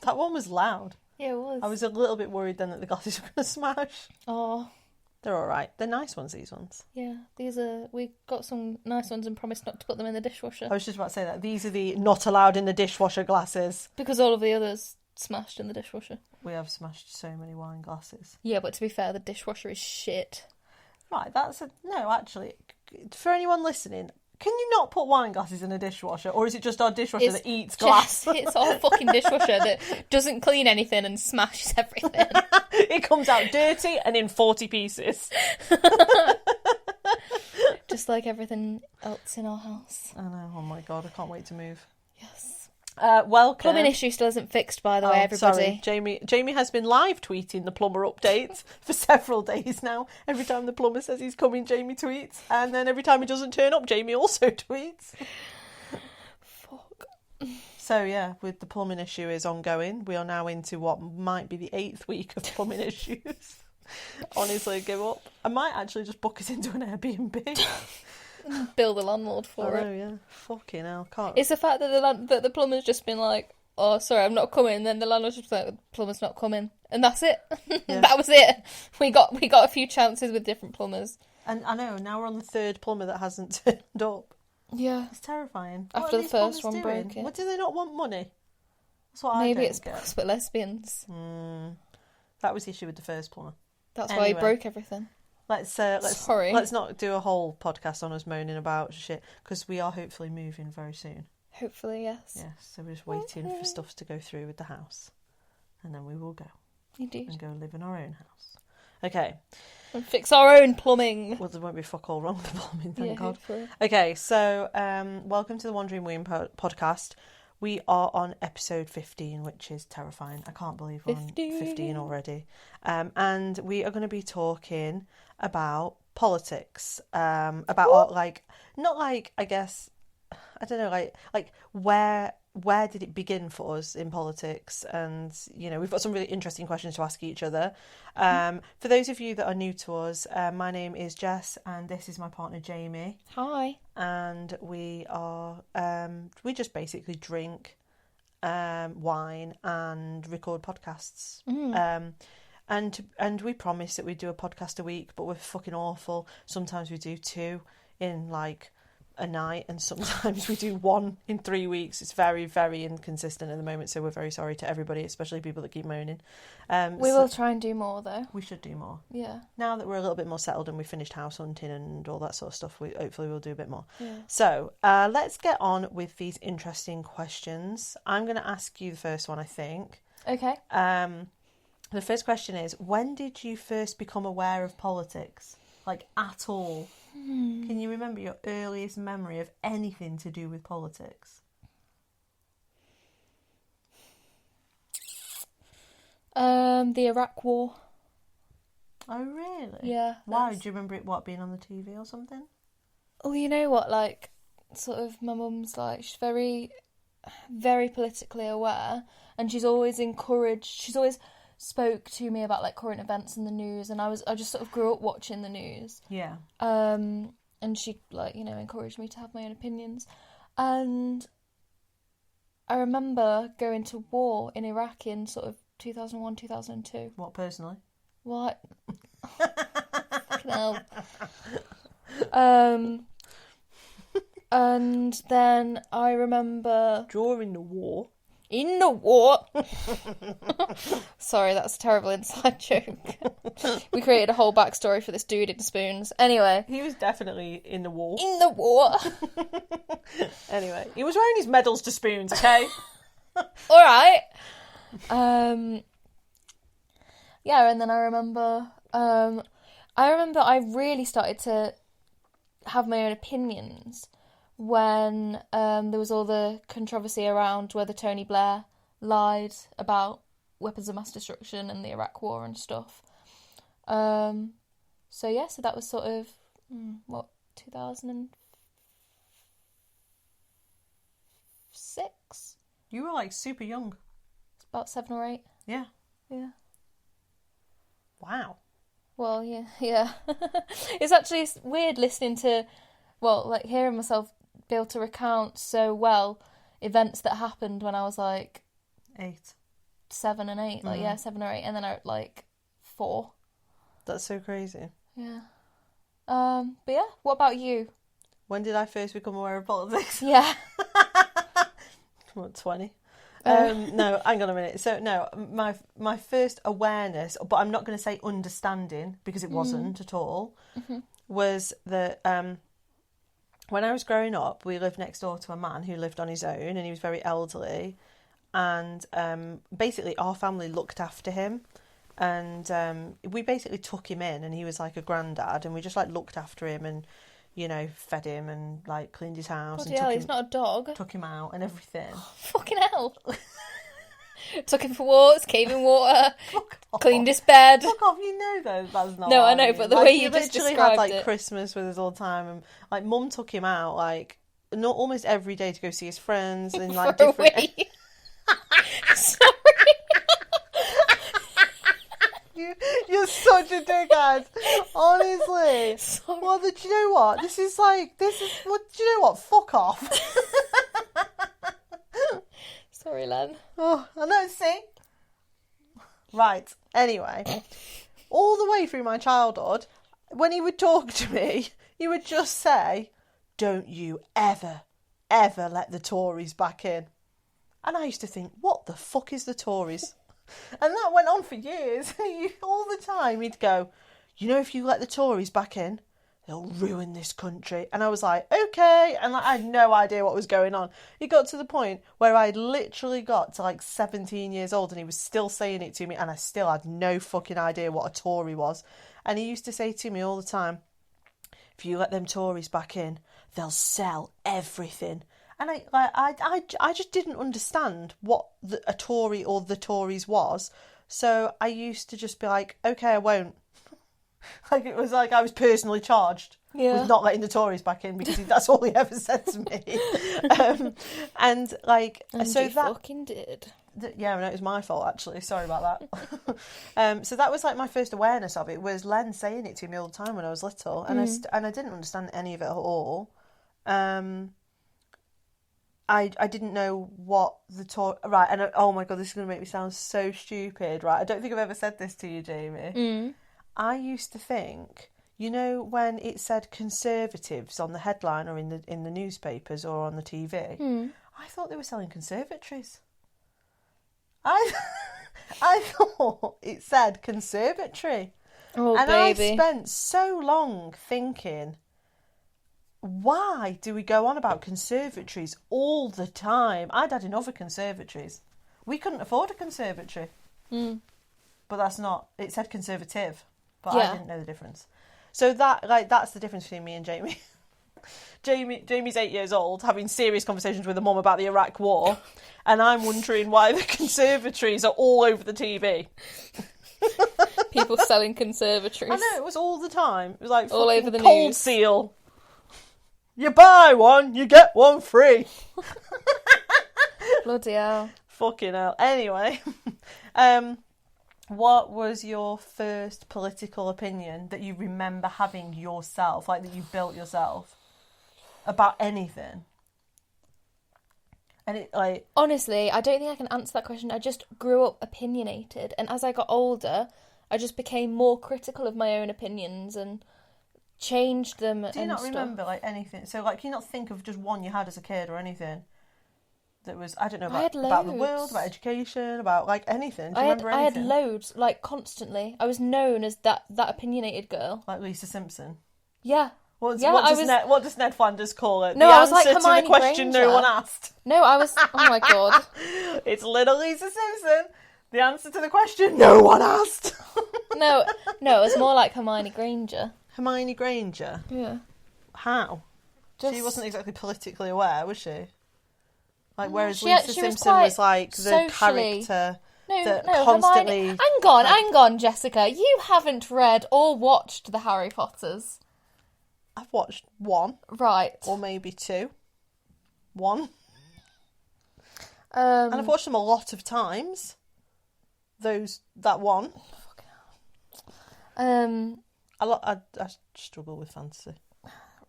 That one was loud. Yeah, it was. I was a little bit worried then that the glasses were going to smash. Oh. They're all right. They're nice ones, these ones. Yeah, we got some nice ones and promised not to put them in the dishwasher. I was just about to say that. These are the not allowed in the dishwasher glasses. Because all of the others smashed in the dishwasher. We have smashed so many wine glasses. Yeah, but to be fair, the dishwasher is shit. Right, no, actually, for anyone listening, can you not put wine glasses in a dishwasher? Or is it just our dishwasher that eats glass? It's our fucking dishwasher that doesn't clean anything and smashes everything. It comes out dirty and in 40 pieces. Just like everything else in our house. I know, oh my god, I can't wait to move. Yes. Welcome. Plumbing issue still isn't fixed, by the way, everybody. Sorry, Jamie has been live tweeting the plumber updates for several days now. Every time the plumber says he's coming, Jamie tweets. And then every time he doesn't turn up, Jamie also tweets. Fuck. So yeah, with the plumbing issue is ongoing. We are now into what might be the 8th week of plumbing issues. Honestly, I give up. I might actually just book us into an Airbnb. Bill the landlord for it. Oh yeah, fucking hell, can't. It's the fact that the plumber's just been like, "Oh, sorry, I'm not coming." And then the landlord's just like, "The plumber's not coming," and that's it. Yeah. That was it. We got a few chances with different plumbers. And I know now we're on the 3rd plumber that hasn't turned up. Yeah, It's terrifying. After the first one broke it. What, do they not want money? That's what maybe I don't it's get. desperate lesbians. That was the issue with the first plumber. That's why he broke everything. Sorry. Let's not do a whole podcast on us moaning about shit, because we are hopefully moving very soon. Hopefully, yes. Yes, so we're just waiting for stuff to go through with the house, and then we will go. Indeed. And go live in our own house. Okay. And fix our own plumbing. Well, there won't be fuck all wrong with the plumbing, thank God. Hopefully. Okay, so welcome to the Wandering Womb podcast. We are on episode 15, which is terrifying. I can't believe we're on 15 already. And we are going to be talking about politics. About where did it begin for us in politics? And, you know, we've got some really interesting questions to ask each other. For those of you that are new to us, my name is Jess and this is my partner Jaimi. Hi. And we are, we just basically drink wine and record podcasts. And we promise that we do a podcast a week, but we're fucking awful. Sometimes we do 2 in like a night, and sometimes we do 1 in 3 weeks. It's very, very inconsistent at the moment, so we're very sorry to everybody, especially people that keep moaning. We will try and do more, though. We should do more. Yeah. Now that we're a little bit more settled and we finished house hunting and all that sort of stuff, hopefully we'll do a bit more. Yeah. So let's get on with these interesting questions. I'm going to ask you the first one, I think. Okay. The first question is, when did you first become aware of politics? Like, at all? Can you remember your earliest memory of anything to do with politics? The Iraq War. Oh, really? Yeah. Why? Do you remember it, being on the TV or something? Well, you know what, like, sort of, my mum's, like, she's very, very politically aware, and she's always spoke to me about, like, current events in the news, and I just sort of grew up watching the news. Yeah. And she, like, you know, encouraged me to have my own opinions. And I remember going to war in Iraq in sort of 2001, 2002. What, personally? What? Fucking hell. And then I remember... During the war? In the war. Sorry, that's a terrible inside joke. We created a whole backstory for this dude in spoons. Anyway. He was definitely in the war. In the war. Anyway, he was wearing his medals to spoons, okay? Alright. Yeah, and then I remember I really started to have my own opinions when there was all the controversy around whether Tony Blair lied about weapons of mass destruction and the Iraq War and stuff. So that was sort of, 2006? You were, like, super young. About 7 or 8. Yeah. Yeah. Wow. Well, yeah. It's actually weird listening to, hearing myself be able to recount so well events that happened when I was like 8. 7 and 8. Like, 7 or 8. And then I, like, 4. That's so crazy. Yeah. But yeah, what about you? When did I first become aware of politics? Yeah. What, 20? No, hang on a minute. So, no, my first awareness, but I'm not going to say understanding, because it wasn't at all, was that when I was growing up, we lived next door to a man who lived on his own, and he was very elderly. And basically, our family looked after him. And we basically took him in, and he was like a granddad, and we just like looked after him and, you know, fed him and like cleaned his house. Bloody hell, he's not a dog. Took him out and everything. Fucking hell. Took him for walks, gave him water, Fuck cleaned his bed. Fuck off, you know that's not. No, what I know, mean. but the like, way you just literally described had like it. Christmas with us all the time, and like Mum took him out like not almost every day to go see his friends and like For a different. week. Sorry. You're such a dickhead, honestly. Sorry. Well, do you know what? This is what? Do you know what? Fuck off. Sorry, Len. Oh, I know. See. Right. Anyway, all the way through my childhood, when he would talk to me, he would just say, "Don't you ever, ever let the Tories back in." And I used to think, what the fuck is the Tories? And that went on for years. All the time he'd go, "You know, if you let the Tories back in, they'll ruin this country." And I was like, okay. And I had no idea what was going on. It got to the point where I literally got to like 17 years old and he was still saying it to me, and I still had no fucking idea what a Tory was. And he used to say to me all the time, "If you let them Tories back in, they'll sell everything." And I just didn't understand what a Tory or the Tories was. So I used to just be like, okay, I won't. Like, it was like I was personally charged with not letting the Tories back in, because that's all he ever said to me. And like, And so he that fucking did. Yeah, no, it was my fault actually. Sorry about that. So that was like my first awareness of it, was Len saying it to me all the time when I was little, and I didn't understand any of it at all. I didn't know what the right, and oh my god, this is going to make me sound so stupid, right? I don't think I've ever said this to you, Jamie. I used to think, you know, when it said Conservatives on the headline or in the newspapers or on the TV, I thought they were selling conservatories. I thought it said conservatory. Oh, and baby. I spent so long thinking, why do we go on about conservatories all the time? I'd had enough of conservatories. We couldn't afford a conservatory. But that's not... It said conservative, but I didn't know the difference. So that's the difference between me and Jamie. Jamie's 8 years old, having serious conversations with her mum about the Iraq War, and I'm wondering why the conservatories are all over the TV. People selling conservatories. I know, it was all the time. It was like all over the Cold news. Seal. You buy one, you get one free. Bloody hell. Fucking hell. Anyway, what was your first political opinion that you remember having yourself, like that you built yourself, about anything? And it like... Honestly, I don't think I can answer that question. I just grew up opinionated, and as I got older, I just became more critical of my own opinions and changed them. Do you not remember like anything? So like, can you not think of just one you had as a kid or anything that was, I don't know, about the world, about education, about like anything? Do you remember anything? I had loads, like constantly. I was known as that opinionated girl. Like Lisa Simpson. Yeah. What does Ned Flanders call it? No, the I was like answer Hermione to the question Granger. no one asked. No, I was... Oh my god. It's little Lisa Simpson. The answer to the question no one asked. No, it was more like Hermione Granger. Hermione Granger? Yeah. How? Just... She wasn't exactly politically aware, was she? Like, whereas she Lisa Simpson was like the socially... character No, that Hermione... constantly... Hang on, Jessica. You haven't read or watched the Harry Potters. I've watched one. Right. Or maybe two. One. And I've watched them a lot of times. That one. I struggle with fantasy.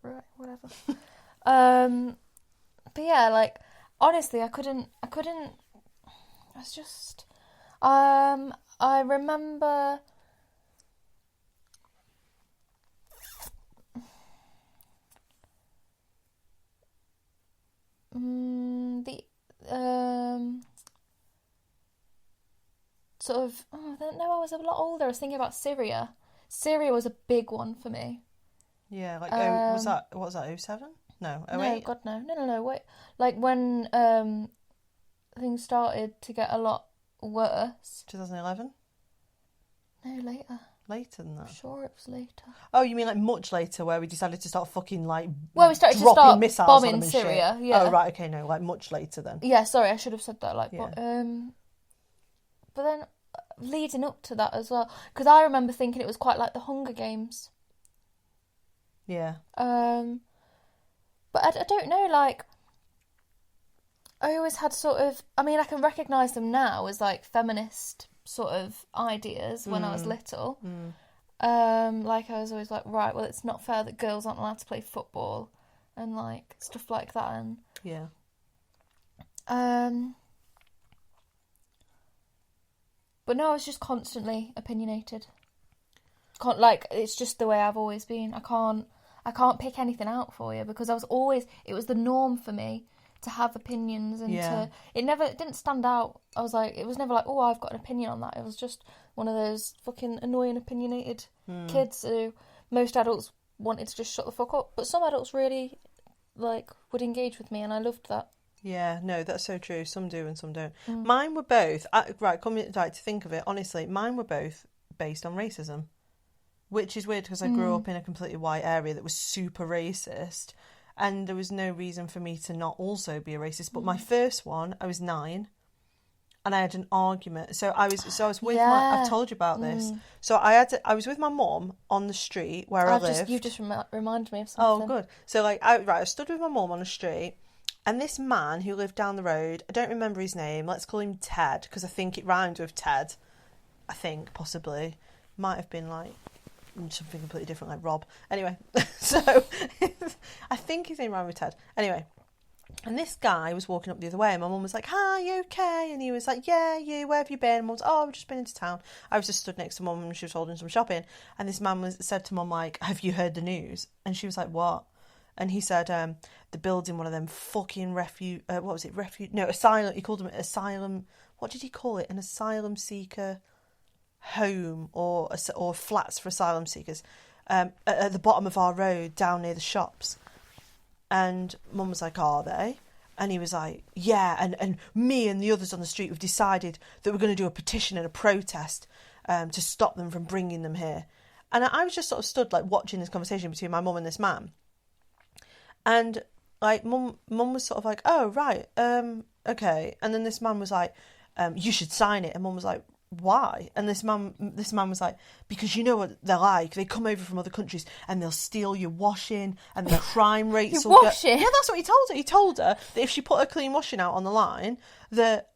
Right, whatever. But yeah, like, honestly, I couldn't, I was just, I remember the sort of, I don't know, I was a lot older. I was thinking about Syria. Syria was a big one for me. Yeah, like what was that, 07? No, 08? No, God, no, wait. Like when things started to get a lot worse. 2011? No, later. Later than that? I'm sure it was later. Oh, you mean like much later, where we decided to start fucking like we started to dropping missiles bombing on them and Syria. shit. Yeah. Oh right, okay, no, like much later then. Yeah, sorry, I should have said that. Like, Yeah. but then leading up to that as well, because I remember thinking it was quite like the Hunger Games. Yeah. But I don't know, like, I always had sort of, I mean, I can recognise them now as like feminist sort of ideas when I was little. Like I was always like, right, well, it's not fair that girls aren't allowed to play football and like stuff like that. And yeah. But no, I was just constantly opinionated. Like, it's just the way I've always been. I can't pick anything out for you because it was the norm for me to have opinions and it didn't stand out. I was like, it was never like, oh, I've got an opinion on that. It was just one of those fucking annoying opinionated kids who most adults wanted to just shut the fuck up. But some adults really, like, would engage with me and I loved that. Yeah, no, that's so true. Some do and some don't. Mine were both, to think of it, honestly, mine were both based on racism. Which is weird because I grew up in a completely white area that was super racist and there was no reason for me to not also be a racist. But my first one, I was 9 and I had an argument. So I was with I've told you about this. So I was with my mum on the street where I lived. You've just reminded me of something. Oh, good. So like, I stood with my mum on the street and this man who lived down the road, I don't remember his name, let's call him Ted because I think it rhymed with Ted. I think, possibly. Might have been like something completely different like Rob. Anyway, so I think his name rhymed with Ted. Anyway, and this guy was walking up the other way and my mum was like, hi, you okay? And he was like, yeah, you, where have you been? And mum was, oh, I've just been into town. I was just stood next to mum and she was holding some shopping. And this man said to mum, like, have you heard the news? And she was like, what? And he said, they're building one of them fucking asylum, he called them asylum, what did he call it? An asylum seeker home or flats for asylum seekers at the bottom of our road down near the shops. And mum was like, are they? And he was like, yeah, and me and the others on the street have decided that we're going to do a petition and a protest to stop them from bringing them here. And I was just sort of stood like watching this conversation between my mum and this man. And like mum was sort of like, oh right, okay. And then this man was like, you should sign it. And mum was like, why? And this man was like, because you know what they're like. They come over from other countries and they'll steal your washing and the crime rates will go. Yeah, that's what he told her. He told her that if she put her clean washing out on the line, that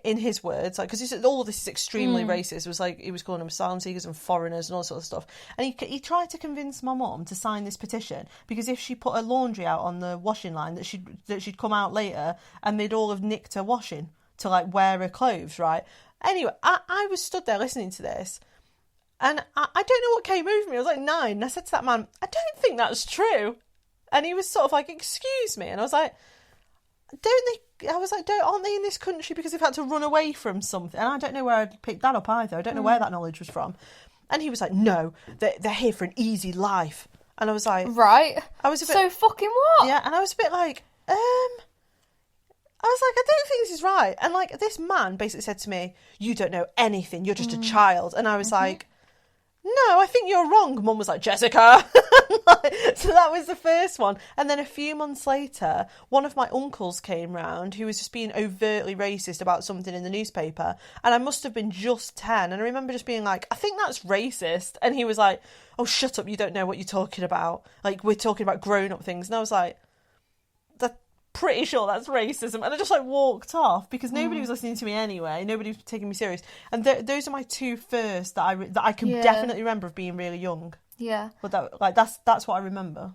in his words, like, because all of this is extremely racist. It was like he was calling them asylum seekers and foreigners and all sort of stuff. And he tried to convince my mum to sign this petition because if she put her laundry out on the washing line, that she'd come out later and they'd all have nicked her washing to like wear her clothes, right? Anyway, I was stood there listening to this and I don't know what came over me. I was like 9 and I said to that man, I don't think that's true. And he was sort of like, excuse me. And I was like, aren't they in this country because they've had to run away from something? And I don't know where I'd picked that up either. I don't know where that knowledge was from. And he was like, no, they're here for an easy life. And I was like... Right. I was a bit... So fucking what? Yeah, and I was a bit like, I was like, I don't think this is right. And like, this man basically said to me, you don't know anything, you're just a child. And I was like, no, I think you're wrong. Mum was like, Jessica. So that was the first one. And then a few months later, one of my uncles came round who was just being overtly racist about something in the newspaper. And I must have been just 10. And I remember just being like, I think that's racist. And he was like, oh, shut up, you don't know what you're talking about. Like, we're talking about grown-up things. And I was like, pretty sure that's racism. And I just like walked off because nobody was listening to me anyway. Nobody was taking me serious. And those are my two first that I can definitely remember of being really young. Yeah. But that's what I remember.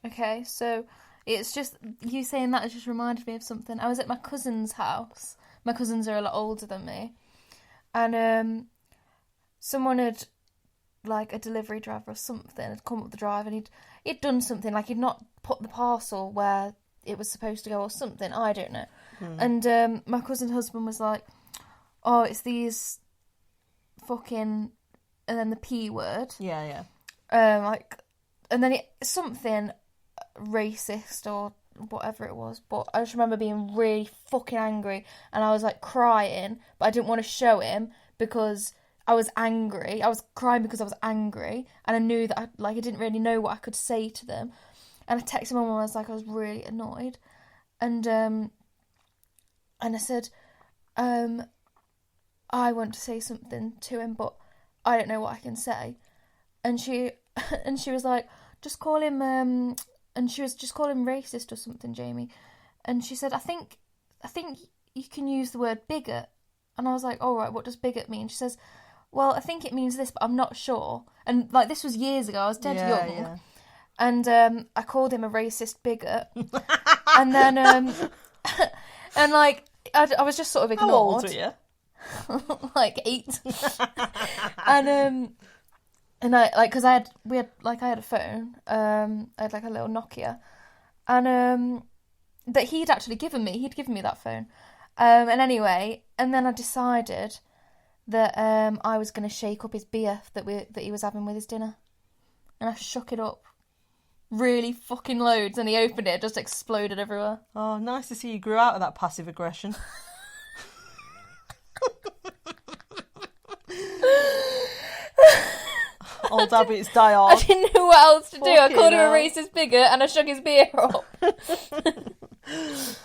Okay, so it's just you saying that has just reminded me of something. I was at my cousin's house. My cousins are a lot older than me. and someone had, like, a delivery driver or something had come up the drive, and he'd done something, like he'd not put the parcel where it was supposed to go or something, I don't know. And my cousin's husband was like, oh, it's these fucking, and then the P word. Yeah. Like, and then something racist or whatever it was, but I just remember being really fucking angry, and I was like crying, but I didn't want to show him because I was angry. I was crying because I was angry, and I knew that I didn't really know what I could say to them. And I texted Mum and I was like, I was really annoyed, and I said, I want to say something to him, but I don't know what I can say. And she was like, just call him, and she was just calling him racist or something, Jamie. And she said, I think you can use the word bigot. And I was like, all right, what does bigot mean? She says, well, I think it means this, but I'm not sure. And, like, this was years ago. I was dead young. Yeah. And I called him a racist bigot. And then, and, like, I was just sort of ignored. How old were you? Like 8. And I, like, because I had a phone. I had, like, a little Nokia. And that he'd actually given me. He'd given me that phone. And anyway, and then I decided that I was going to shake up his beer that he was having with his dinner. And I shook it up really fucking loads, and he opened it, just exploded everywhere. Oh, nice to see you grew out of that passive aggression. Old habits die hard. I didn't know what else to do. I called him a racist bigot, and I shook his beer up.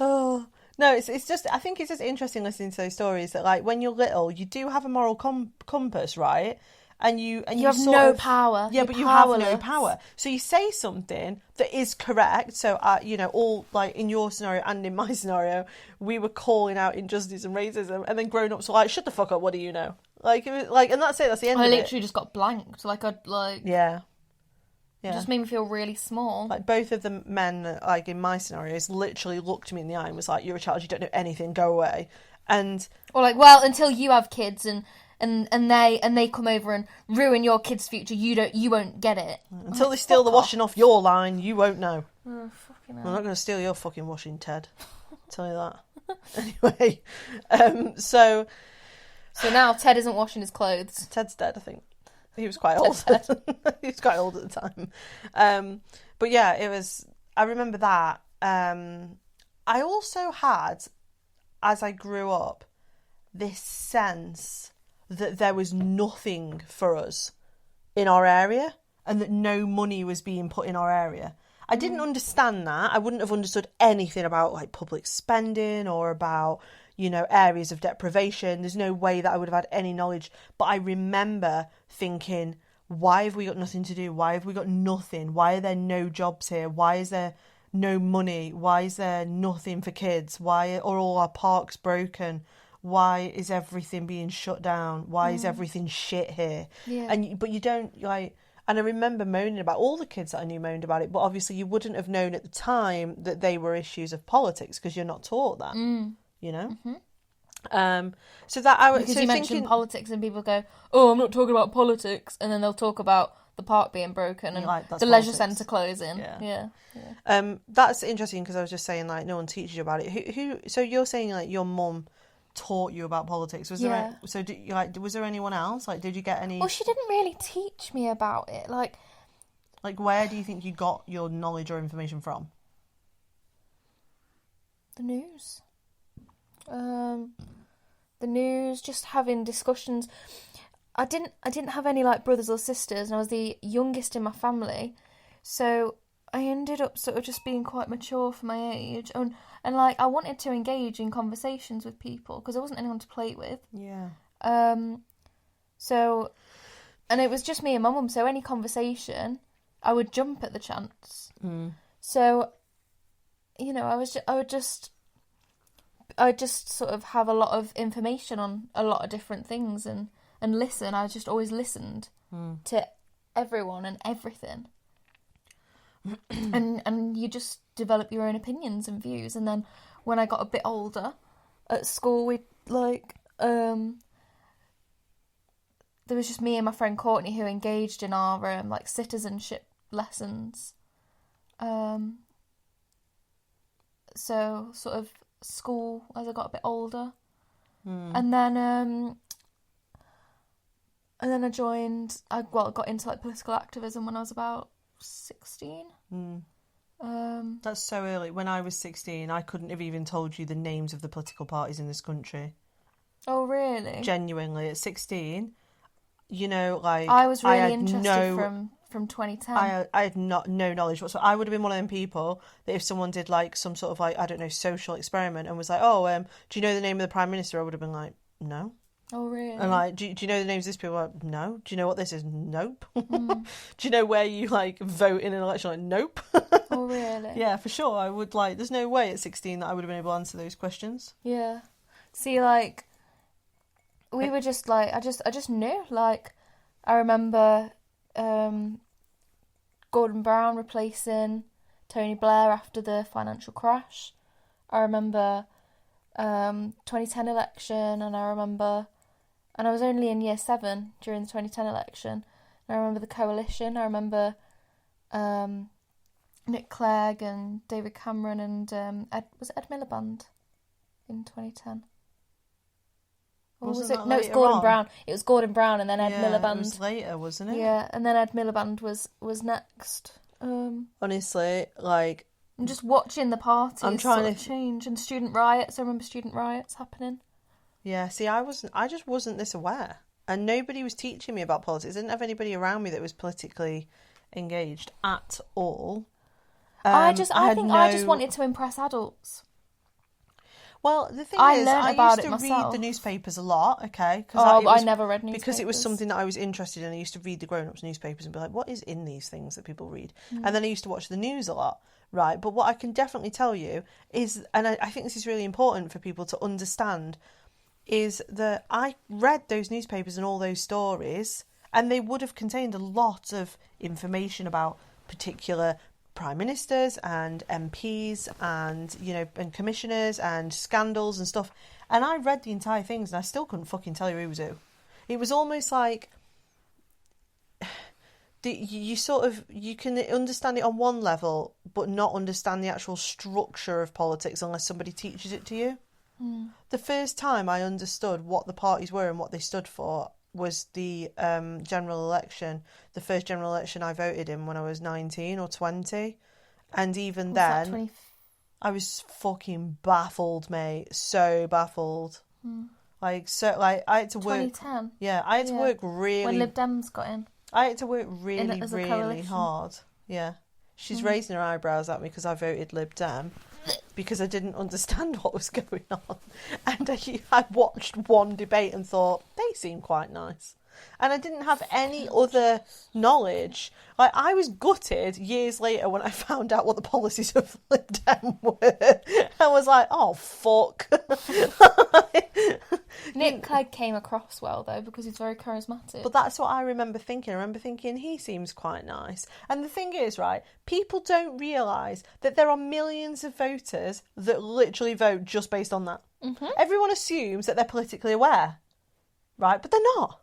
Oh. No, it's just, I think it's just interesting listening to those stories that, like, when you're little, you do have a moral compass, right? And you have no power. Yeah, but you have no power. So you say something that is correct. So, all, like, in your scenario and in my scenario, we were calling out injustice and racism, and then grown-ups were like, shut the fuck up, what do you know? Like, it was, like, and that's it, that's the end of it. I literally just got blanked. Like, Yeah. It just made me feel really small. Like, both of the men, like, in my scenarios, literally looked me in the eye and was like, you're a child, you don't know anything, go away. Or like, well, until you have kids and they come over and ruin your kid's future, you won't get it. Until they steal the washing off your line, you won't know. Oh, fucking hell. I'm not going to steal your fucking washing, Ted. I'll tell you that. Anyway, so now Ted isn't washing his clothes. Ted's dead, I think. He was quite old. He was quite old at the time. But yeah, it was. I remember that. I also had, as I grew up, this sense that there was nothing for us in our area, and that no money was being put in our area. I didn't understand that. I wouldn't have understood anything about, like, public spending or about, areas of deprivation. There's no way that I would have had any knowledge. But I remember thinking, why have we got nothing to do? Why have we got nothing? Why are there no jobs here? Why is there no money? Why is there nothing for kids? Why are all our parks broken? Why is everything being shut down? Why is everything shit here? Yeah. But you don't, like... And I remember moaning about, all the kids that I knew moaned about it, but obviously you wouldn't have known at the time that they were issues of politics because you're not taught that. Mm-hmm. So that I was... Because so you mention politics and people go, oh, I'm not talking about politics, and then they'll talk about the park being broken and like, the leisure centre closing. Yeah. That's interesting because I was just saying, like, no one teaches you about it. So you're saying, like, your mum taught you about politics? Was there was there anyone else? Like, did you get any... Well, she didn't really teach me about it. Like, where do you think you got your knowledge or information from? The news. The news, just having discussions. I didn't have any, like, brothers or sisters, and I was the youngest in my family, so I ended up sort of just being quite mature for my age, and like, I wanted to engage in conversations with people because there wasn't anyone to play with. Yeah. So, and it was just me and my mum, so any conversation, I would jump at the chance. So, I'd just sort of have a lot of information on a lot of different things and listen. I just always listened to everyone and everything. and you just develop your own opinions and views. And then when I got a bit older, at school, we there was just me and my friend Courtney who engaged in our like citizenship lessons. So sort of school as I got a bit older, and then I joined. I got into like political activism when I was about 16. That's so early. When I was 16, I couldn't have even told you the names of the political parties in this country. Oh, really? Genuinely, at 16, you know, like... I was really interested from 2010. I had no knowledge whatsoever. I would have been one of them people that if someone did, like, some sort of, like, I don't know, social experiment and was like, oh, do you know the name of the Prime Minister? I would have been like, no. Oh, really? And, like, do you know the names of these people? Like, no. Do you know what this is? Nope. Do you know where you, like, vote in an election? Like, nope. Oh, really? Yeah, for sure. I would, like, there's no way at 16 that I would have been able to answer those questions. Yeah. See, like, we were just, like, I just knew. Like, I remember Gordon Brown replacing Tony Blair after the financial crash. I remember 2010 election, and I remember... And I was only in year 7 during the 2010 election. And I remember the coalition. I remember Nick Clegg and David Cameron and Ed Miliband in 2010 Or was it? No, it's Gordon Brown. It was Gordon Brown and then Ed Miliband. It was later, wasn't it? Yeah, and then Ed Miliband was next. Honestly, like... I'm just watching the parties I'm trying to change. And student riots. I remember student riots happening. Yeah, see, I just wasn't this aware. And nobody was teaching me about politics. I didn't have anybody around me that was politically engaged at all. I just wanted to impress adults. Well, the thing I is, learned I about used it to myself. read the newspapers a lot, okay? I never read newspapers. Because it was something that I was interested in. I used to read the grown-ups newspapers and be like, what is in these things that people read? And then I used to watch the news a lot, right? But what I can definitely tell you is, and I think this is really important for people to understand, is that I read those newspapers and all those stories, and they would have contained a lot of information about particular prime ministers and MPs and, you know, and commissioners and scandals and stuff. And I read the entire things and I still couldn't fucking tell you who was who. It was almost like you can understand it on one level but not understand the actual structure of politics unless somebody teaches it to you. The first time I understood what the parties were and what they stood for was the general election, the first general election I voted in when I was 19 or 20. And even then, I was fucking baffled, mate. So baffled. I had to work... 2010? Yeah, I had to work really... When Lib Dems got in. I had to work really hard. Yeah. She's raising her eyebrows at me because I voted Lib Dem. Because I didn't understand what was going on. And I watched one debate and thought, they seem quite nice. And I didn't have any other knowledge. Like, I was gutted years later when I found out what the policies of Lib Dem were. I was like, oh, fuck. Nick Clegg came across well, though, because he's very charismatic. But that's what I remember thinking. I remember thinking, he seems quite nice. And the thing is, right, people don't realise that there are millions of voters that literally vote just based on that. Everyone assumes that they're politically aware, right? But they're not.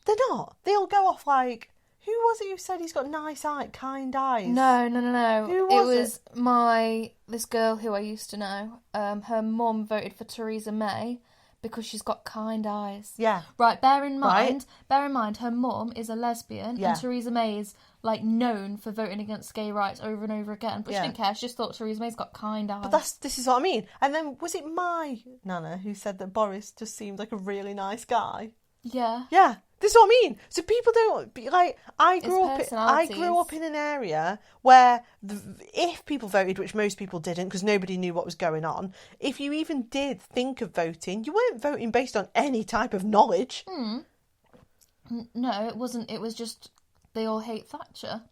They're not. They all go off like, who was it who said he's got nice eyes, kind eyes? No. Who was it? This girl who I used to know. Her mum voted for Theresa May because she's got kind eyes. Yeah. Right, bear in mind, her mum is a lesbian and Theresa May is, like, known for voting against gay rights over and over again. But she didn't care. She just thought Theresa May's got kind eyes. But this is what I mean. And then, was it my Nana who said that Boris just seemed like a really nice guy? Yeah. Yeah. This is what I mean. So people don't like. I grew up in an area where if people voted, which most people didn't, because nobody knew what was going on. If you even did think of voting, you weren't voting based on any type of knowledge. No, it wasn't. It was just they all hate Thatcher.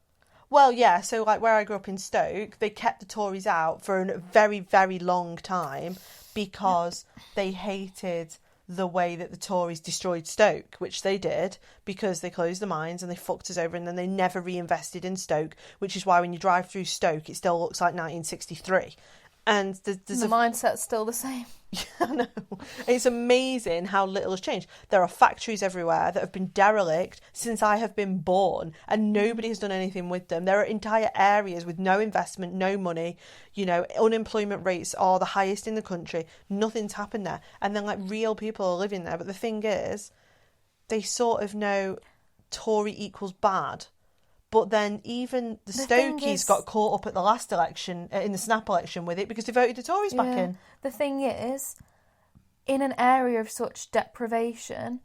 Well, yeah. So like where I grew up in Stoke, they kept the Tories out for a very, very long time because they hated the way that the Tories destroyed Stoke, which they did because they closed the mines and they fucked us over, and then they never reinvested in Stoke, which is why when you drive through Stoke it still looks like 1963. And there's the mindset's still the same. I know. It's amazing how little has changed. There are factories everywhere that have been derelict since I have been born, and nobody has done anything with them. There are entire areas with no investment, no money. You know, unemployment rates are the highest in the country. Nothing's happened there. And then, like, real people are living there. But the thing is, they sort of know Tory equals bad. But then even the Stokies got caught up at the last election, in the snap election with it, because they voted the Tories back in. The thing is, in an area of such deprivation,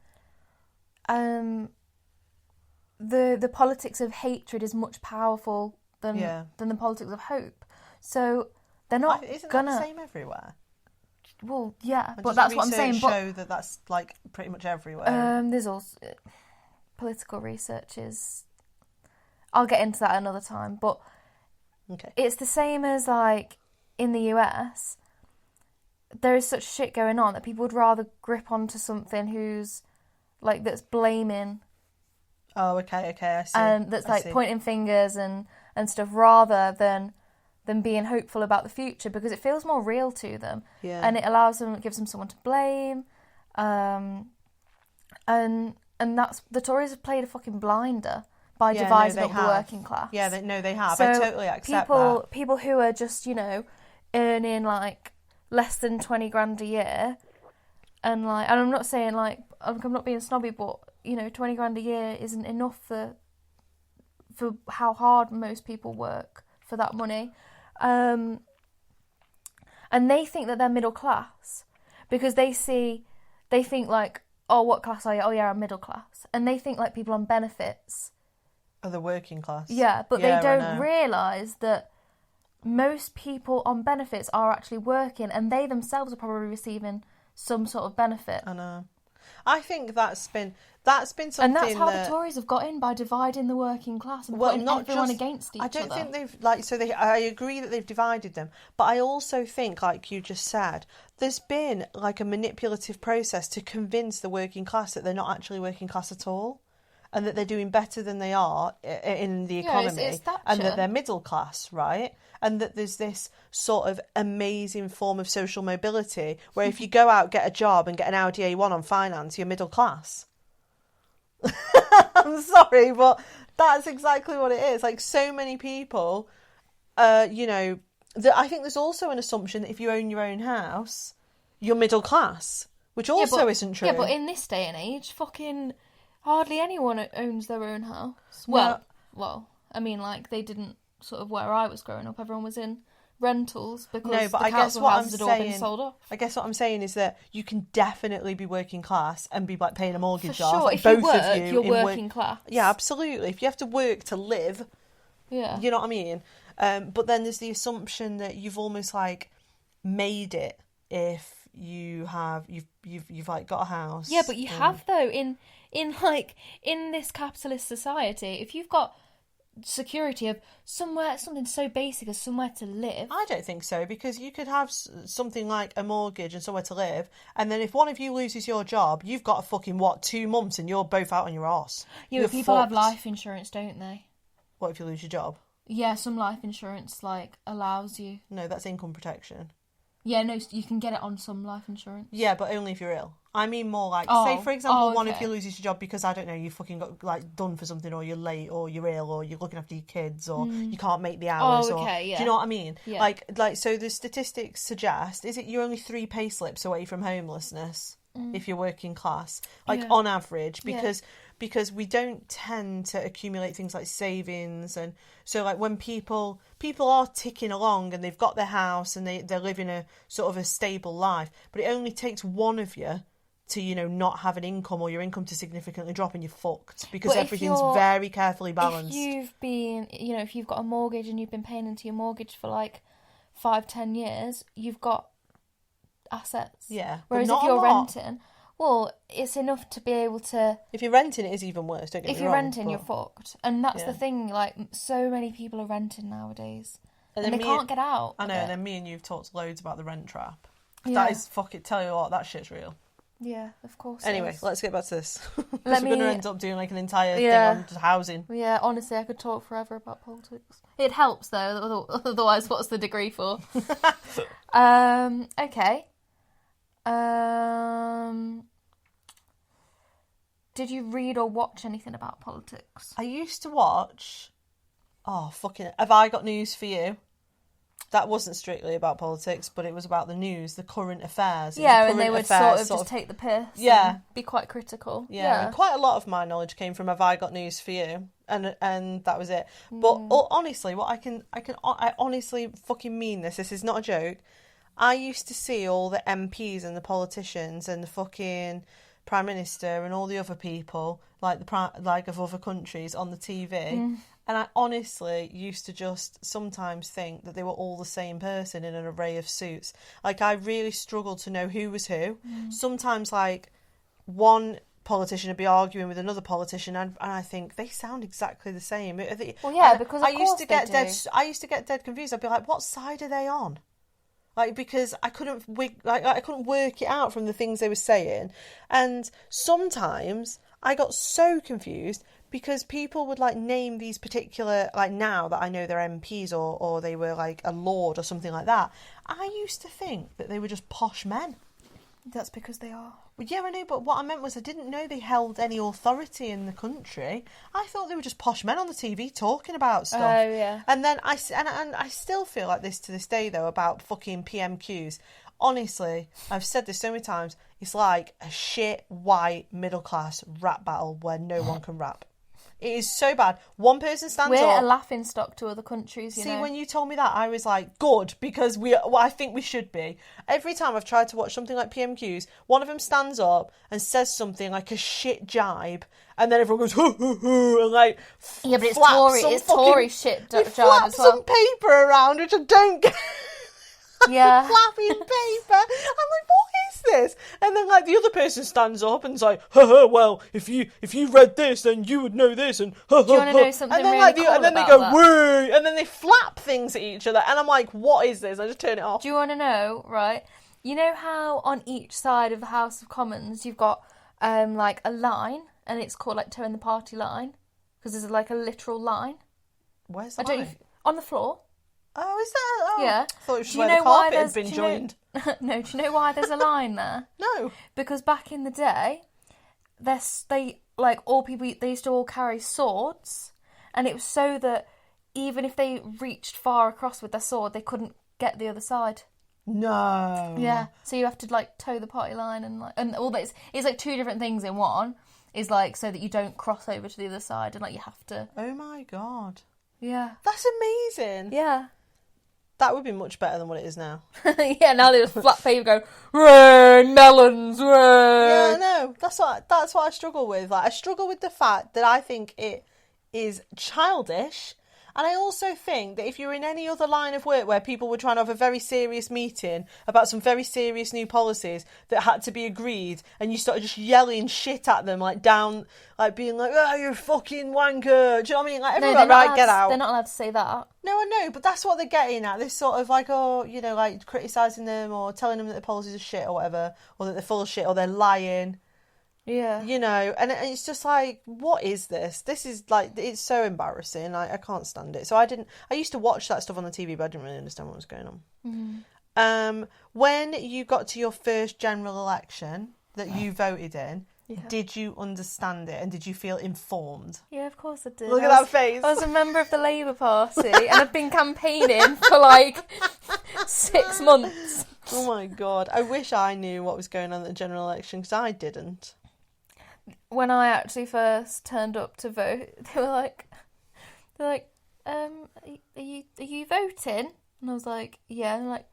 the politics of hatred is much powerful than the politics of hope. So they're not Isn't gonna... that the same everywhere? Well, yeah, And but that's what I'm saying. Show that that's like pretty much everywhere. There's also political research is... I'll get into that another time, but it's the same as, like, in the US, there is such shit going on that people would rather grip onto something who's, like, that's blaming. Oh, okay, I see. And that's, like, pointing fingers and stuff, rather than being hopeful about the future, because it feels more real to them. Yeah. And it allows them, it gives them someone to blame. And that's, the Tories have played a fucking blinder by dividing up the working class. Yeah, they have. So I totally accept that. People who are just, you know, earning, like, less than 20 grand a year, and I'm not saying, like, I'm not being snobby, but, you know, 20 grand a year isn't enough for how hard most people work for that money. And they think that they're middle class, because they think, like, oh, what class are you? Oh, yeah, I'm middle class. And they think, like, people on benefits... Of the working class. Yeah, but they don't realise that most people on benefits are actually working, and they themselves are probably receiving some sort of benefit. I know. I think that's been something. And that's how the Tories have got in, by dividing the working class and putting everyone against each other. I don't think they've I agree that they've divided them, but I also think, like you just said, there's been like a manipulative process to convince the working class that they're not actually working class at all. And that they're doing better than they are in the economy, it's and that they're middle class, right? And that there's this sort of amazing form of social mobility where if you go out, get a job and get an Audi A1 on finance, you're middle class. I'm sorry, but that's exactly what it is. Like, so many people, you know, I think there's also an assumption that if you own your own house, you're middle class, which also isn't true. Yeah, but in this day and age, fucking... hardly anyone owns their own house. Well, I mean, like, they didn't sort of where I was growing up. Everyone was in rentals because the council houses had all been sold off. I guess what I'm saying is that you can definitely be working class and be, like, paying a mortgage off. For sure, like, if both you work, of you you're working class. Yeah, absolutely. If you have to work to live, you know what I mean? But then there's the assumption that you've almost, like, made it if you've like got a house. Yeah, but you have, though, in this capitalist society, if you've got security of something so basic as somewhere to live. I don't think so, because you could have something like a mortgage and somewhere to live, and then if one of you loses your job, you've got a fucking 2 months and you're both out on your arse. Yeah, but people have life insurance, don't they? What if you lose your job? Yeah, some life insurance like allows you. No, that's income protection. Yeah, no, you can get it on some life insurance. Yeah, but only if you're ill. I mean more like, say for example, one of you loses your job because, I don't know, you fucking got like done for something, or you're late, or you're ill, or you're looking after your kids, or you can't make the hours. Do you know what I mean? Yeah. Like so the statistics suggest, you're only 3 pay slips away from homelessness if you're working class, on average, because we don't tend to accumulate things like savings. And so, like, when people are ticking along and they've got their house and they're living a sort of a stable life, but it only takes one of you to, you know, not have an income, or your income to significantly drop, and you're fucked, because everything's very carefully balanced. If you've got a mortgage and you've been paying into your mortgage for like 5-10 years, you've got assets. Yeah. Whereas if you're renting, well, it's enough to be able to... If you're renting, it is even worse, don't get me wrong. If you're renting, you're fucked. And that's the thing, like, so many people are renting nowadays. And they can't get out. I know, and then me and you've talked loads about the rent trap. Yeah. That is, tell you what, that shit's real. Yeah, of course. Anyway, let's get back to this. Let We're going to end up doing like an entire Yeah. thing on housing. Yeah, honestly, I could talk forever about politics. It helps though, otherwise what's the degree for? Okay. Did you read or watch anything about politics? I used to watch... Oh, fucking... Have I Got News for You? That wasn't strictly about politics, but it was about the news, the current affairs. Yeah, and they would sort of just take the piss. Yeah. And be quite critical. Yeah. And quite a lot of my knowledge came from Have I Got News for You? And that was it. But honestly, I honestly fucking mean this. This is not a joke. I used to see all the MPs and the politicians and the fucking Prime Minister and all the other people, like of other countries on the TV. And I honestly used to just sometimes think that they were all the same person in an array of suits. Like, I really struggled to know who was who. Sometimes, like, one politician would be arguing with another politician, and I think they sound exactly the same. Well, yeah, because I used to get dead confused. I'd be like, what side are they on? Like, because I couldn't work it out from the things they were saying. And sometimes I got so confused because people would like name these particular, like, now that I know they're MPs or they were like a lord or something like that, I used to think that they were just posh men. That's because they are. Well, yeah, I know, but what I meant was I didn't know they held any authority in the country. I thought they were just posh men on the TV talking about stuff. Oh, yeah. And then I still feel like this to this day, though, about fucking PMQs. Honestly, I've said this so many times, it's like a shit white middle class rap battle where no one can rap. It is so bad. One person stands up. We're a laughing stock to other countries, you know. See, when you told me that, I was like, good, because I think we should be. Every time I've tried to watch something like PMQs, one of them stands up and says something like a shit jibe, and then everyone goes, hoo, hoo, hoo, and like, yeah, but it's Tory shit jibe as well. Some paper around, which I don't get. Yeah. Flapping paper. I'm like, what is this? And then like the other person stands up and is like, well, if you read this, then you would know this, and do you want to know something and then, really cool and then they go, woo, and then they flap things at each other, and I'm like, what is this? I just turn it off. Do you want to know, right? You know how on each side of the House of Commons you've got like a line, and it's called like towing the party line, because there's like a literal line. Where's the line? On the floor. Oh, is that? Oh. Yeah. I thought it was just where the carpet had been joined. No, do you know why there's a line there? No. Because back in the day, they used to all carry swords, and it was so that even if they reached far across with their sword, they couldn't get the other side. No. Yeah. So you have to like toe the party line and all that. It's like two different things in one. Is like so that you don't cross over to the other side, and like you have to. Oh my god. Yeah. That's amazing. Yeah. That would be much better than what it is now. Yeah, now they just flat paper go, rain, melons, rain. Yeah, no, that's what I struggle with. Like, I struggle with the fact that I think it is childish. And I also think that if you're in any other line of work where people were trying to have a very serious meeting about some very serious new policies that had to be agreed, and you started just yelling shit at them, like down, like being like, oh, you're a fucking wanker. Do you know what I mean? Like, everyone, right, get out. They're not allowed to say that. No, I know, but that's what they're getting at. This sort of like, oh, you know, like criticising them or telling them that the policies are shit or whatever, or that they're full of shit or they're lying. Yeah. You know, and it's just like, what is this? This is like, it's so embarrassing. I can't stand it. So I used to watch that stuff on the TV, but I didn't really understand what was going on. Mm-hmm. When you got to your first general election that you voted in, did you understand it and did you feel informed? Yeah, of course I did. Look at that face. I was a member of the Labour Party and I've been campaigning for like 6 months. Oh my God. I wish I knew what was going on at the general election because I didn't. When I actually first turned up to vote, they were like, are you voting? And I was like, yeah. And they're like,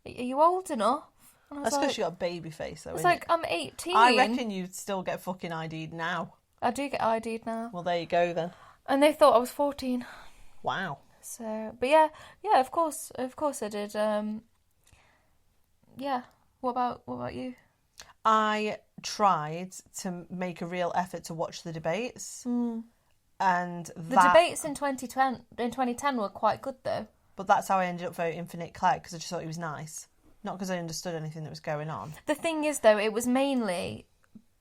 are you old enough? That's because you got a baby face, though. It's like, I'm 18. I reckon you'd still get fucking ID'd now. I do get ID'd now. Well, there you go then. And they thought I was 14. Wow. So, but yeah, of course I did. Yeah. What about you? I tried to make a real effort to watch the debates, and the debates in 2010 were quite good though. But that's how I ended up voting for Nick Clegg because I just thought he was nice. Not because I understood anything that was going on. The thing is, though, it was mainly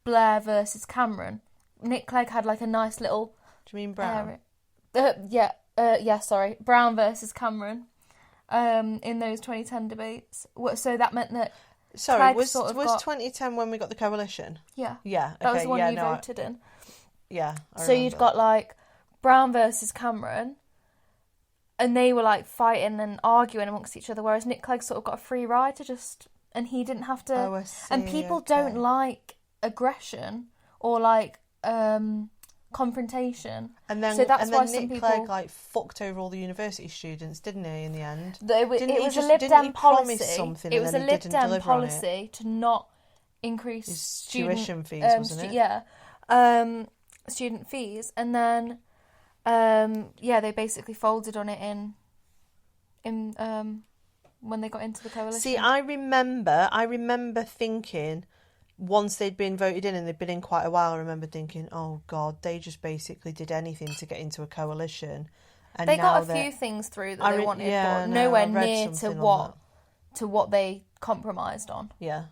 Blair versus Cameron. Nick Clegg had like a nice little... Do you mean Brown? Sorry. Brown versus Cameron in those 2010 debates. So that meant that Sorry, Clegg was 2010 when we got the coalition? Yeah. Yeah, okay. That was the one you voted in. Yeah, So you'd got like Brown versus Cameron, and they were like fighting and arguing amongst each other, whereas Nick Clegg sort of got a free ride to just... And he didn't have to... Oh, I see, and people don't like aggression or like confrontation. And then, so that's why Nick some people... Clegg like fucked over all the university students, didn't he? In the end, it was a Lib Dem policy. Something it was a Lib Dem policy to not increase his tuition fees, wasn't it? Yeah, student fees, and then they basically folded on it in when they got into the coalition. See, I remember thinking, once they'd been voted in and they'd been in quite a while, I remember thinking, oh God, they just basically did anything to get into a coalition. And they got a few things through that they wanted, but nowhere near to what they compromised on. Yeah.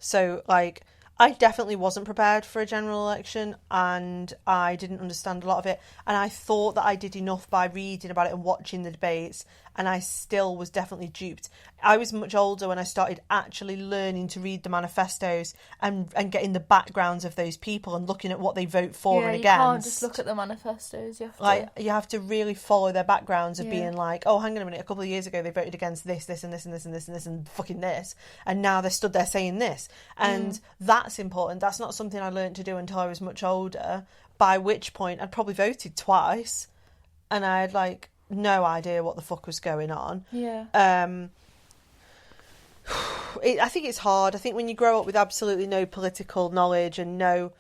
So, like, I definitely wasn't prepared for a general election, and I didn't understand a lot of it. And I thought that I did enough by reading about it and watching the debates, and I still was definitely duped. I was much older when I started actually learning to read the manifestos and getting the backgrounds of those people and looking at what they vote for and against. You can't just look at the manifestos. You have to really follow their backgrounds of being like, oh, hang on a minute, a couple of years ago they voted against this, this, and this, and this, and this, and this, and fucking this, and now they're stood there saying this. And that's important. That's not something I learned to do until I was much older, by which point I'd probably voted twice, and I had like no idea what the fuck was going on. I think it's hard. I think when you grow up with absolutely no political knowledge and no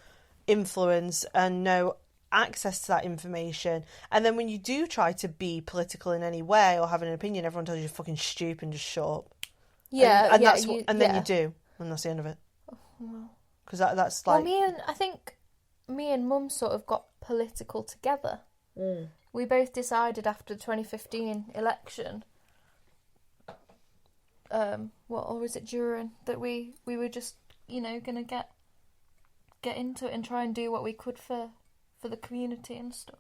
influence and no access to that information, and then when you do try to be political in any way or have an opinion, everyone tells you you're fucking stupid and just shut up. Then you do, and that's the end of it. Because that's like... Well, I think me and Mum sort of got political together. We both decided after the 2015 election, or was it during, that we were just, going to get into it and try and do what we could for the community and stuff.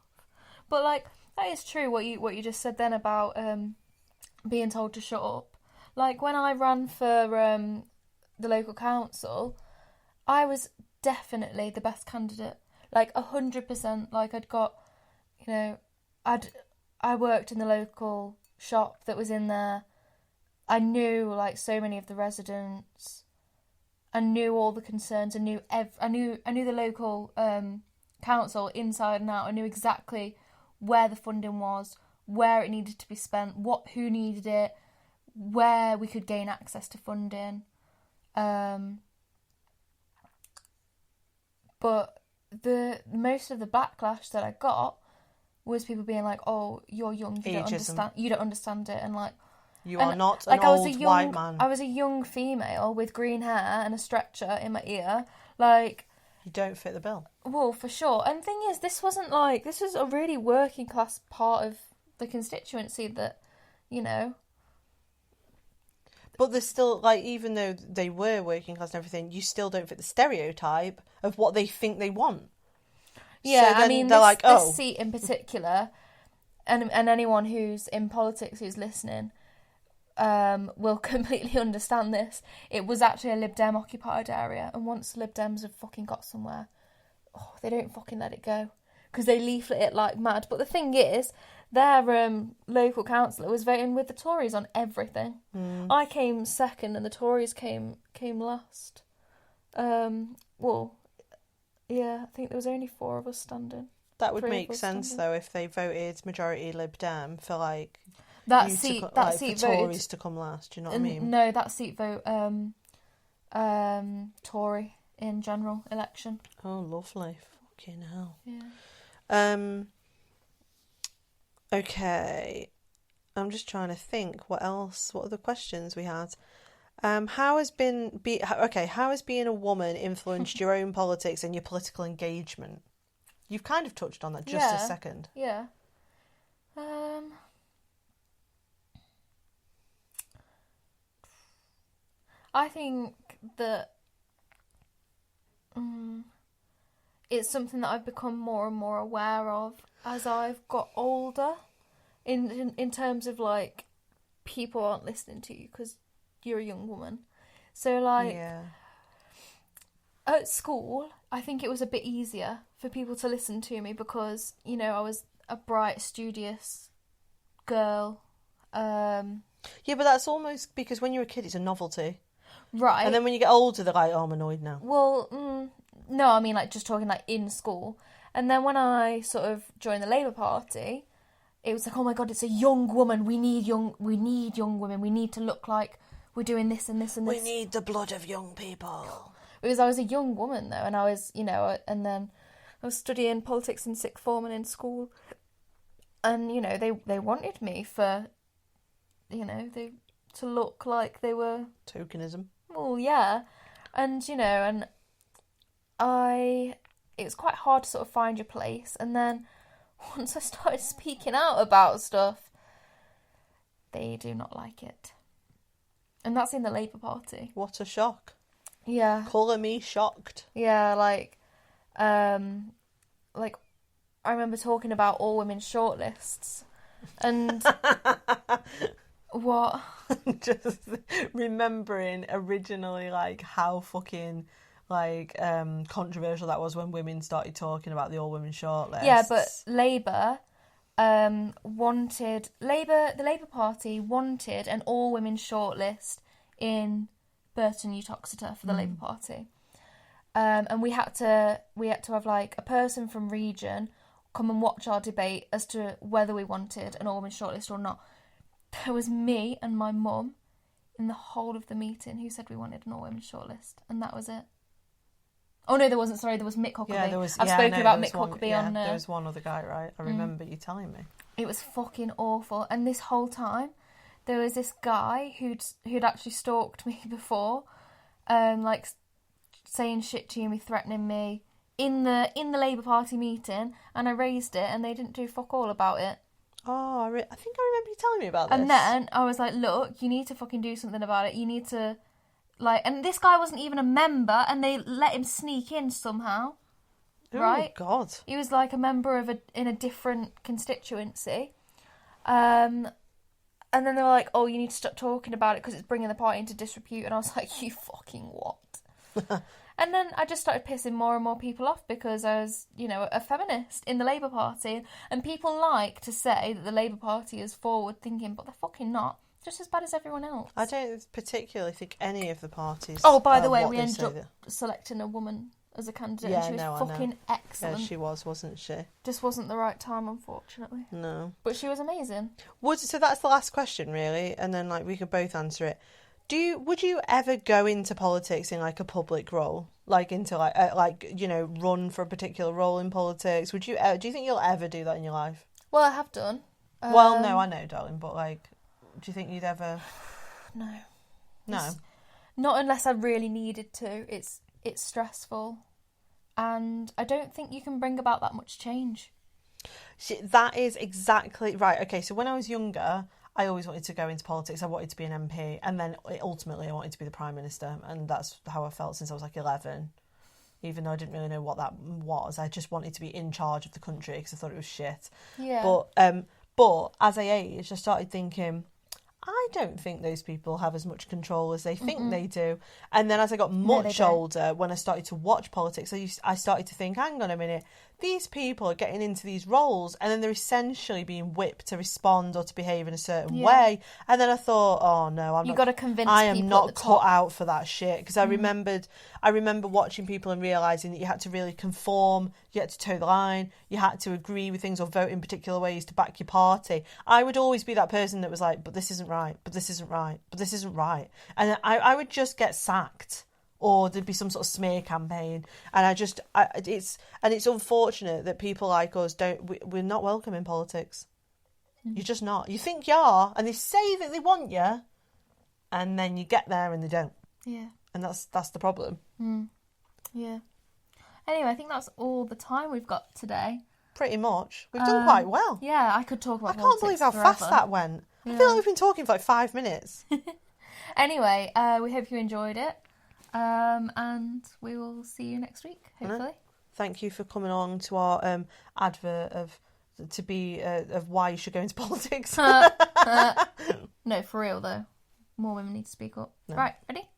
But like, that is true what you just said then about being told to shut up. Like when I ran for the local council, I was definitely the best candidate. Like 100%. Like I'd got, I worked in the local shop that was in there. I knew like so many of the residents. I knew all the concerns. I knew the local council inside and out. I knew exactly where the funding was, where it needed to be spent, who needed it, where we could gain access to funding. But the most of the backlash that I got was people being like, "Oh, you're young, you don't understand it," and like, you are not an old white man. I was a young female with green hair and a stretcher in my ear. Like, you don't fit the bill. Well, for sure. And the thing is, this was a really working class part of the constituency that, But there's still, like, even though they were working class and everything, you still don't fit the stereotype of what they think they want. Yeah, so I mean, this seat in particular, and anyone who's in politics who's listening, will completely understand this. It was actually a Lib Dem occupied area, and once Lib Dems have fucking got somewhere, they don't fucking let it go, because they leaflet it like mad. But the thing is, their local councillor was voting with the Tories on everything. I came second and the Tories came last. I think there was only 4 of us standing. That would make sense though if they voted majority Lib Dem for like that seat Tories to come last. Do you know what I mean? No, that seat vote Tory in general election. Oh, lovely! Fucking hell. Yeah. Okay, I'm just trying to think what other questions we had. How has being a woman influenced your own politics and your political engagement? You've kind of touched on that just a second. Yeah. I think that it's something that I've become more and more aware of as I've got older. In terms of, like, people aren't listening to you because you're a young woman. So, like, at school, I think it was a bit easier for people to listen to me because, you know, I was a bright, studious girl. Yeah, but that's almost because when you're a kid, it's a novelty. Right. And then when you get older, they're like, oh, I'm annoyed now. Well, no, I mean, like, just talking, like, in school. And then when I sort of joined the Labour Party, it was like, oh my God, it's a young woman. We need young women. We need to look like we're doing this and this and this. We need the blood of young people. Because I was a young woman, though, and I was, you know, and then I was studying politics in sixth form and in school. And, you know, they wanted me for, you know, to look like they were... Tokenism. Well, yeah. And, you know, and it was quite hard to sort of find your place. And then once I started speaking out about stuff, they do not like it. And that's in the Labour Party. What a shock. Yeah. Colour me shocked. Yeah, like I remember talking about all women shortlists. And what? Just remembering originally, like, how fucking, like, controversial that was when women started talking about the all-women shortlist. Yeah, but Labour the Labour Party wanted an all-women shortlist in Burton Uttoxeter for the Labour Party. And we had to have, like, a person from region come and watch our debate as to whether we wanted an all-women shortlist or not. There was me and my mum in the whole of the meeting who said we wanted an all-women shortlist, and that was it. Oh no, there wasn't. Sorry, there was Mick Huckabee. Yeah, there was. I've spoken about Mick Huckabee on. There was one other guy, right? I remember you telling me. It was fucking awful, and this whole time there was this guy who'd actually stalked me before, like saying shit to me, threatening me in the Labour Party meeting, and I raised it, and they didn't do fuck all about it. Oh, I think I remember you telling me about this. And then I was like, look, you need to fucking do something about it. You need to, like... And this guy wasn't even a member, and they let him sneak in somehow. Oh, right? God. He was, like, a member in a different constituency. And then they were like, oh, you need to stop talking about it because it's bringing the party into disrepute. And I was like, you fucking what? And then I just started pissing more and more people off because I was, you know, a feminist in the Labour Party. And people like to say that the Labour Party is forward-thinking, but they're fucking not. Just as bad as everyone else. I don't particularly think any of the parties... Oh, by the way, we ended up selecting a woman as a candidate, and she was fucking excellent. Yeah, she was, wasn't she? Just wasn't the right time, unfortunately. No. But she was amazing. So that's the last question, really, and then, like, we could both answer it. Would you ever go into politics in, like, a public role? Like, into, like, you know, run for a particular role in politics? Do you think you'll ever do that in your life? Well, I have done. Well, no, I know, darling, but, like, do you think you'd ever... No. No? Not unless I really needed to. It's stressful. And I don't think you can bring about that much change. That is exactly... Right, okay, so when I was younger... I always wanted to go into politics. I wanted to be an MP, and then ultimately I wanted to be the Prime Minister, and that's how I felt since I was like 11. Even though I didn't really know what that was, I just wanted to be in charge of the country because I thought it was shit. Yeah. But as I aged, I started thinking, I don't think those people have as much control as they think they do. And then as I got much older, when I started to watch politics, I started to think, hang on a minute, these people are getting into these roles and then they're essentially being whipped to respond or to behave in a certain way. And then I thought, oh no, I am not cut out for that shit. Because I remember watching people and realising that you had to really conform, you had to toe the line, you had to agree with things or vote in particular ways to back your party. I would always be that person that was like, but this isn't right, but this isn't right, but this isn't right. And I would just get sacked. Or there'd be some sort of smear campaign, and it's unfortunate that people like us we're not welcome in politics. You're just not. You think you are, and they say that they want you, and then you get there and they don't. Yeah, and that's the problem. Yeah. Anyway, I think that's all the time we've got today. Pretty much, we've done quite well. Yeah, I could talk about. I can't believe how fast that went. Yeah. I feel like we've been talking for like 5 minutes. Anyway, we hope you enjoyed it. And we will see you next week, hopefully. Thank you for coming on to our advert of why you should go into politics. No, for real though. More women need to speak up. No. Right, ready?